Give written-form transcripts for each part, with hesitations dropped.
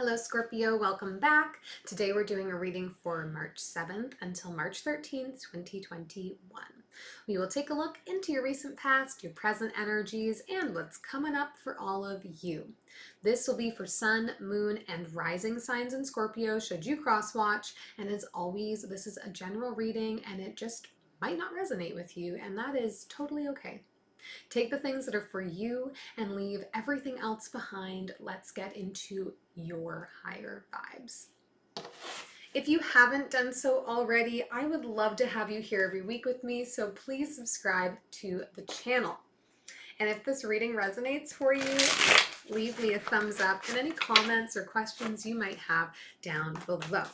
Hello Scorpio, welcome back. Today we're doing a reading for March 7th until March 13th, 2021. We will take a look into your recent past, your present energies, and what's coming up for all of you. This will be for Sun, Moon, and Rising signs in Scorpio should you cross-watch. And as always, this is a general reading and it just might not resonate with you, and that is totally okay. Take the things that are for you and leave everything else behind. Let's get into your higher vibes. If you haven't done so already, I would love to have you here every week with me, so please subscribe to the channel. And if this reading resonates for you, leave me a thumbs up and any comments or questions you might have down below.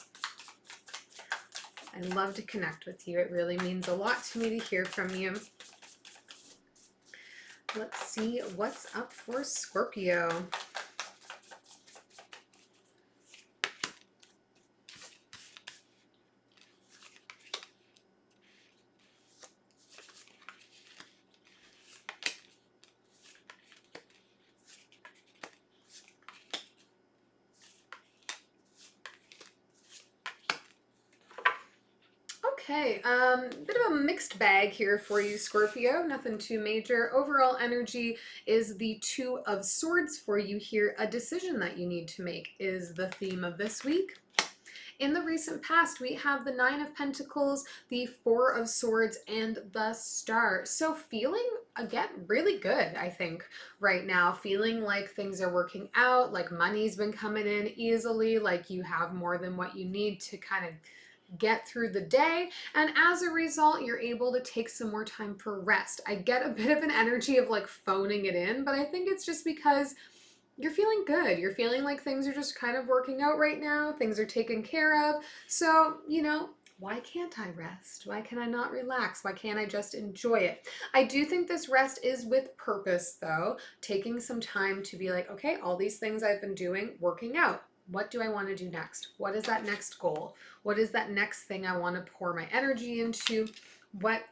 I love to connect with you. It really means a lot to me to hear from you. Let's see what's up for Scorpio. Okay, bit of a mixed bag here for you, Scorpio. Nothing too major. Overall energy is the Two of Swords for you here. A decision that you need to make is the theme of this week. In the recent past, we have the Nine of Pentacles, the Four of Swords, and the Star. So feeling, again, really good, I think, right now. Feeling like things are working out, like money's been coming in easily, like you have more than what you need to kind of get through the day, and as a result you're able to take some more time for rest. I get a bit of an energy of like phoning it in, but I think it's just because you're feeling good. You're feeling like things are just kind of working out right now. Things are taken care of. So, you know, why can't I rest? Why can I not relax? Why can't I just enjoy it? I do think this rest is with purpose though, taking some time to be like, okay, all these things I've been doing, working out. What do I want to do next? What is that next goal? What is that next thing I want to pour my energy into? What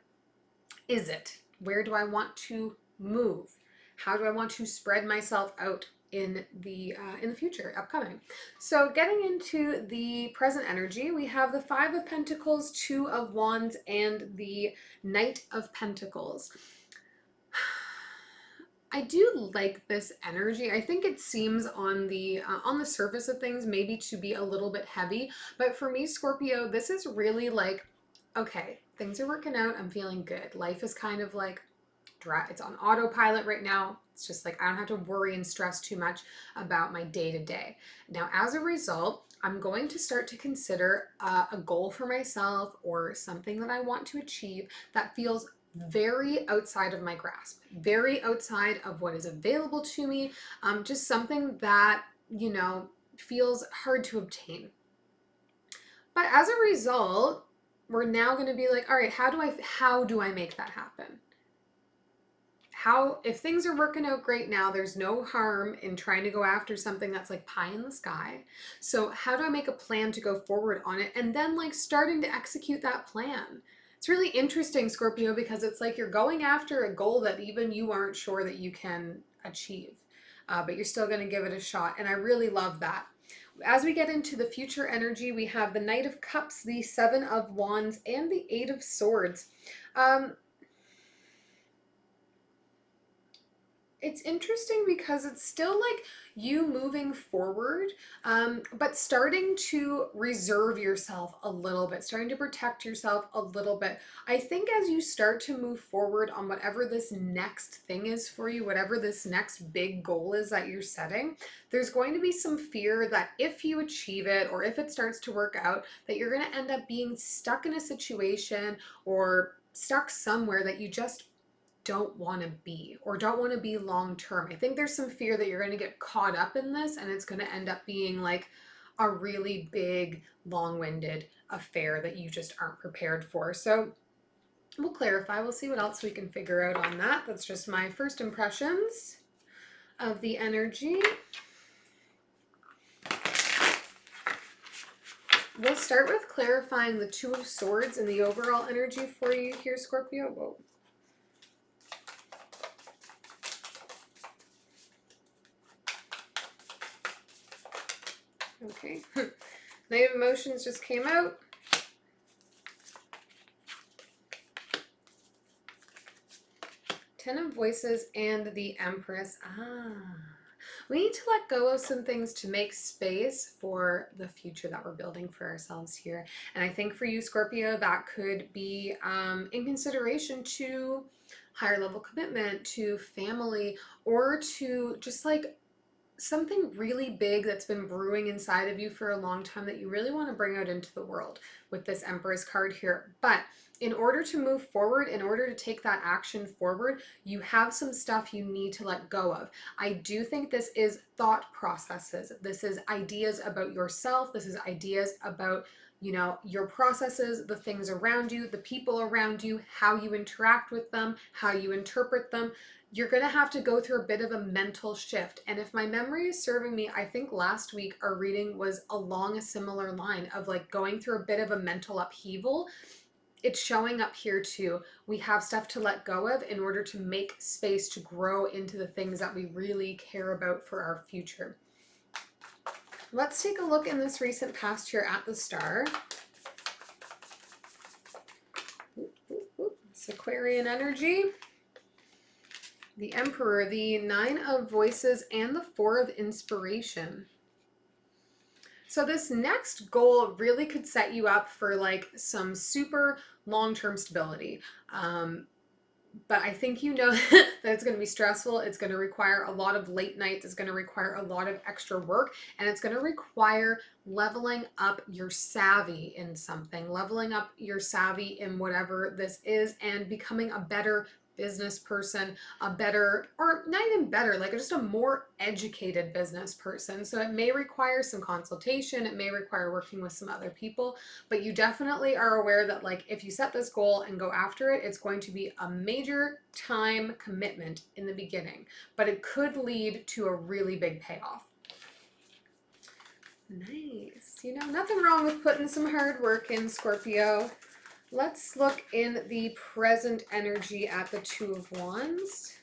is it? Where do I want to move? How do I want to spread myself out in the future, upcoming? So getting into the present energy, we have the Five of Pentacles, Two of Wands, and the Knight of Pentacles. I do like this energy. I think it seems on the surface of things maybe to be a little bit heavy, but for me, Scorpio, this is really like, okay, things are working out. I'm feeling good. Life is kind of like it's on autopilot right now. It's just like I don't have to worry and stress too much about my day-to-day. Now, as a result, I'm going to start to consider a goal for myself or something that I want to achieve that feels very outside of my grasp, very outside of what is available to me, just something that, you know, feels hard to obtain. But as a result, we're now going to be like, all right, how do I make that happen? If things are working out great now, there's no harm in trying to go after something that's like pie in the sky. So how do I make a plan to go forward on it? And then like starting to execute that plan. It's really interesting, Scorpio, because it's like you're going after a goal that even you aren't sure that you can achieve, but you're still going to give it a shot. And I really love that. As we get into the future energy, we have the Knight of Cups, the Seven of Wands, and the Eight of Swords. It's interesting because it's still like you moving forward, but starting to reserve yourself a little bit, starting to protect yourself a little bit. I think as you start to move forward on whatever this next thing is for you, whatever this next big goal is that you're setting, there's going to be some fear that if you achieve it or if it starts to work out, that you're going to end up being stuck in a situation or stuck somewhere that you just don't want to be or don't want to be long term. I think there's some fear that you're going to get caught up in this and it's going to end up being like a really big, long-winded affair that you just aren't prepared for. So we'll clarify. We'll see what else we can figure out on that. That's just my first impressions of the energy. We'll start with clarifying the Two of Swords and the overall energy for you here, Scorpio. Whoa. Okay. Knight of Emotions just came out. Ten of Voices and the Empress. We need to let go of some things to make space for the future that we're building for ourselves here. And I think for you, Scorpio, that could be in consideration to higher level commitment, to family, or to just like something really big that's been brewing inside of you for a long time that you really want to bring out into the world with this Empress card here. But in order to move forward, in order to take that action forward, you have some stuff you need to let go of. I do think this is thought processes. This is ideas about yourself. This is ideas about, you know, your processes, the things around you, the people around you, how you interact with them, how you interpret them. You're going to have to go through a bit of a mental shift. And if my memory is serving me, I think last week our reading was along a similar line of like going through a bit of a mental upheaval. It's showing up here too. We have stuff to let go of in order to make space to grow into the things that we really care about for our future. Let's take a look in this recent past here at the Star. It's Aquarian energy. The Emperor, the Nine of Voices, and the Four of Inspiration. So this next goal really could set you up for like some super long-term stability. But I think you know that it's going to be stressful. It's going to require a lot of late nights. It's going to require a lot of extra work. And it's going to require leveling up your savvy in something, leveling up your savvy in whatever this is, and becoming a better business person, a better, or not even better, like just a more educated business person. So it may require some consultation, it may require working with some other people, but you definitely are aware that like if you set this goal and go after it, it's going to be a major time commitment in the beginning, but it could lead to a really big payoff. Nice. You know, nothing wrong with putting some hard work in, Scorpio. Let's look in the present energy at the Two of Wands.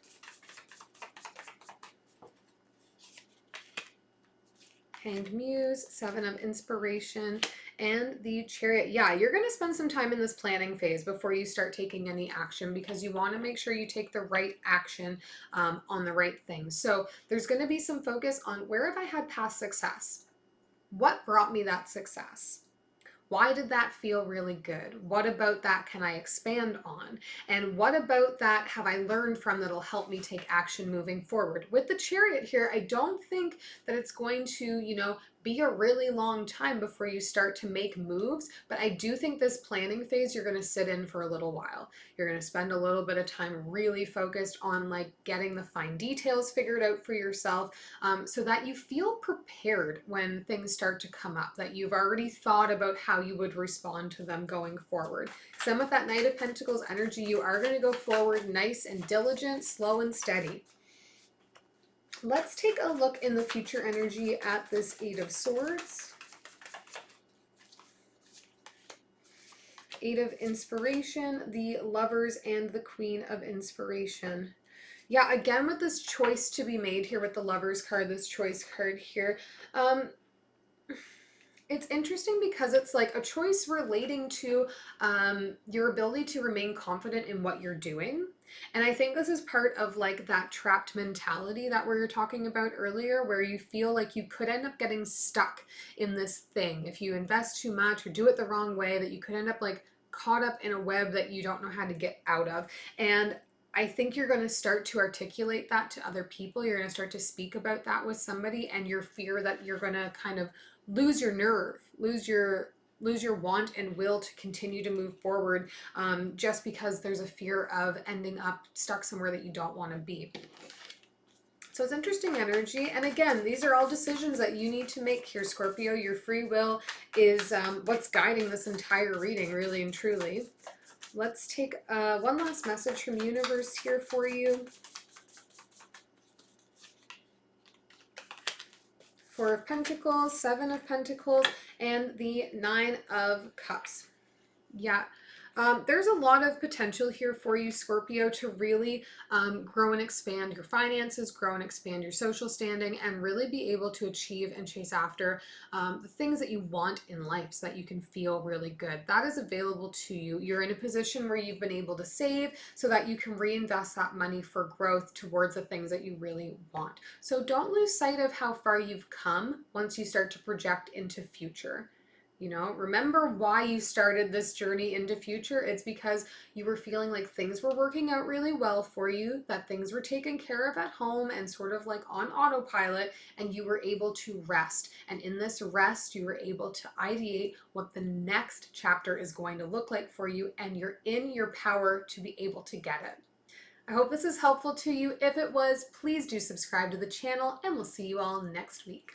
Hanged Muse, Seven of Inspiration, and the Chariot. Yeah, you're going to spend some time in this planning phase before you start taking any action, because you want to make sure you take the right action on the right things. So there's going to be some focus on where have I had past success? What brought me that success? Why did that feel really good? What about that can I expand on? And what about that have I learned from that'll help me take action moving forward? With the Chariot here, I don't think that it's going to, you know, be a really long time before you start to make moves, but I do think this planning phase you're going to sit in for a little while. You're going to spend a little bit of time really focused on like getting the fine details figured out for yourself, so that you feel prepared when things start to come up, that you've already thought about how you would respond to them going forward. So with that Knight of Pentacles energy, you are going to go forward nice and diligent, slow and steady. Let's take a look in the future energy at this Eight of Swords. Eight of Inspiration, the Lovers, and the Queen of Inspiration. Yeah, again with this choice to be made here with the Lovers card, this choice card here. It's interesting because it's like a choice relating to your ability to remain confident in what you're doing. And I think this is part of like that trapped mentality that we were talking about earlier, where you feel like you could end up getting stuck in this thing. If you invest too much or do it the wrong way, that you could end up like caught up in a web that you don't know how to get out of. And I think you're going to start to articulate that to other people. You're going to start to speak about that with somebody, and your fear that you're going to kind of lose your nerve, lose your want and will to continue to move forward, just because there's a fear of ending up stuck somewhere that you don't want to be. So it's interesting energy. And again, these are all decisions that you need to make here, Scorpio. Your free will is what's guiding this entire reading, really and truly. Let's take one last message from universe here for you. Four of Pentacles, Seven of Pentacles, and the Nine of Cups. Yeah, There's a lot of potential here for you, Scorpio, to really grow and expand your finances, grow and expand your social standing, and really be able to achieve and chase after the things that you want in life so that you can feel really good. That is available to you. You're in a position where you've been able to save so that you can reinvest that money for growth towards the things that you really want. So don't lose sight of how far you've come once you start to project into future. You know, remember why you started this journey into future. It's because you were feeling like things were working out really well for you, that things were taken care of at home and sort of like on autopilot, and you were able to rest. And in this rest, you were able to ideate what the next chapter is going to look like for you, and you're in your power to be able to get it. I hope this is helpful to you. If it was, please do subscribe to the channel, and we'll see you all next week.